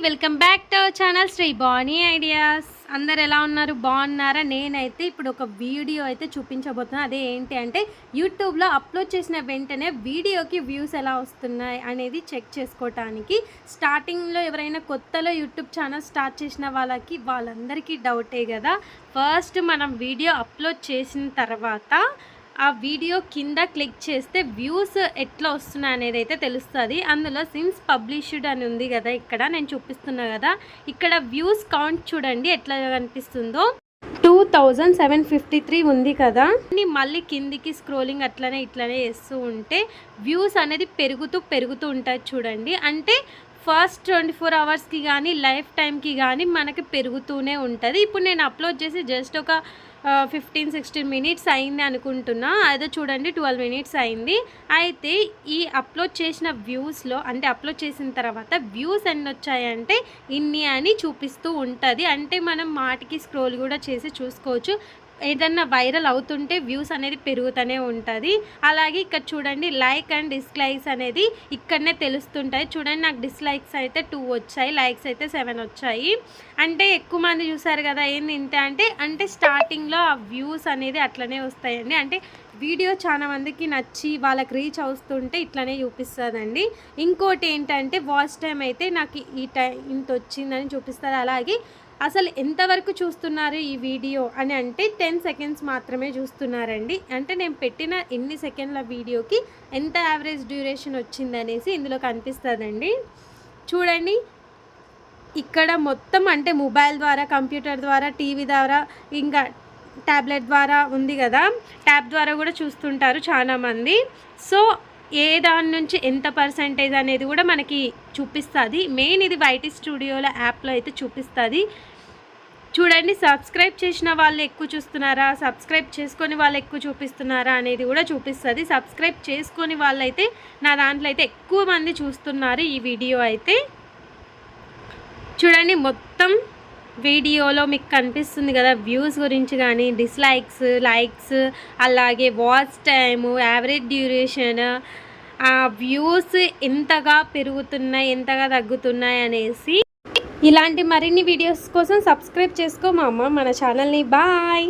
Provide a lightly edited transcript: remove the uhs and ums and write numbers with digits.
Welcome back to our channel Sri Bani ideas. అందరు ఎలా ఉన్నారు? బాగున్నారా? నేనైతే ఇప్పుడు ఒక వీడియో అయితే చూపించబోతున్నాను. అదే ఏంటి అంటే యూట్యూబ్లో అప్లోడ్ చేసిన వెంటనే వీడియోకి వ్యూస్ ఎలా వస్తున్నాయి అనేది చెక్ చేసుకోవటానికి. స్టార్టింగ్లో ఎవరైనా కొత్తలో యూట్యూబ్ ఛానల్ స్టార్ట్ చేసిన వాళ్ళందరికీ డౌటే కదా. ఫస్ట్ మనం వీడియో అప్లోడ్ చేసిన తర్వాత ఆ వీడియో కింద క్లిక్ చేస్తే వ్యూస్ ఎట్లా వస్తున్నాయి అనేది అయితే తెలుస్తుంది. అందులో సిన్స్ పబ్లిష్డ్ అని ఉంది కదా, ఇక్కడ నేను చూపిస్తున్నా కదా, ఇక్కడ వ్యూస్ కౌంట్ చూడండి ఎట్లా కనిపిస్తుందో. 2753 ఉంది కదా. మళ్ళీ కిందికి స్క్రోలింగ్ ఇట్లనే చేస్తూ ఉంటే వ్యూస్ అనేది పెరుగుతూ ఉంటాయి చూడండి. అంటే ఫస్ట్ 24 అవర్స్కి కానీ లైఫ్ టైంకి కానీ మనకి పెరుగుతూనే ఉంటుంది. ఇప్పుడు నేను అప్లోడ్ చేసి జస్ట్ ఒక 15-16 మినిట్స్ అయింది అనుకుంటున్నా. అదే చూడండి 12 మినిట్స్ అయింది. అయితే ఈ అప్లోడ్ చేసిన వ్యూస్లో అంటే అప్లోడ్ చేసిన తర్వాత వ్యూస్ ఎన్ని వచ్చాయంటే ఇన్ని అని చూపిస్తూ ఉంటుంది. అంటే మనం మాటికి స్క్రోల్ కూడా చేసి చూసుకోవచ్చు. ఏదన్నా వైరల్ అవుతుంటే వ్యూస్ అనేది పెరుగుతూనే ఉంటుంది. అలాగే ఇక్కడ చూడండి లైక్ అండ్ డిస్లైక్స్ అనేది ఇక్కడనే తెలుస్తుంటాయి. చూడండి నాకు డిస్లైక్స్ అయితే 2 వచ్చాయి, లైక్స్ అయితే 7 వచ్చాయి. అంటే ఎక్కువ మంది చూసారు కదా. ఏంది ఇంత అంటే స్టార్టింగ్లో ఆ వ్యూస్ అనేది అట్లనే వస్తాయండి. అంటే వీడియో చాలా మందికి నచ్చి వాళ్ళకి రీచ్ అవుతుంటే ఇట్లనే చూపిస్తుందండి. ఇంకోటి ఏంటంటే వాచ్ టైం అయితే నాకు ఇంత వచ్చిందని చూపిస్తుంది. అలాగే అసలు ఎంతవరకు చూస్తున్నారు ఈ వీడియో అని అంటే 10 సెకండ్స్ మాత్రమే చూస్తున్నారండి. అంటే నేను పెట్టిన ఎన్ని సెకండ్ల వీడియోకి ఎంత యావరేజ్ డ్యూరేషన్ వచ్చిందనేసి ఇందులో కనిపిస్తుందండి. చూడండి ఇక్కడ మొత్తం అంటే మొబైల్ ద్వారా, కంప్యూటర్ ద్వారా, టీవీ ద్వారా, ఇంకా ట్యాబ్లెట్ ద్వారా ఉంది కదా, ట్యాబ్ ద్వారా కూడా చూస్తుంటారు చాలామంది. సో ఏ దాని నుంచి ఎంత పర్సంటేజ్ అనేది కూడా మనకి చూపిస్తుంది. మెయిన్ ఇది వైటీ స్టూడియోల యాప్లో అయితే చూపిస్తుంది. చూడండి సబ్స్క్రైబ్ చేసిన వాళ్ళు ఎక్కువ చూస్తున్నారా, సబ్స్క్రైబ్ చేసుకొని వాళ్ళు ఎక్కువ చూపిస్తున్నారా అనేది కూడా చూపిస్తుంది. సబ్స్క్రైబ్ చేసుకొని వాళ్ళైతే నా దాంట్లో అయితే ఎక్కువ మంది చూస్తున్నారు ఈ వీడియో అయితే. చూడండి మొత్తం వీడియోలో మీకు కనిపిస్తుంది కదా వ్యూస్ గురించి కానీ, డిస్లైక్స్, లైక్స్, అలాగే వాచ్ టైము, యావరేజ్ డ్యూరేషన్, ఆ వ్యూస్ ఎంతగా పెరుగుతున్నాయి, ఎంతగా తగ్గుతున్నాయి అనేసి. ఇలాంటి మరిన్ని వీడియోస్ కోసం సబ్స్క్రైబ్ చేసుకో మా అమ్మ మన ఛానల్ని. బాయ్.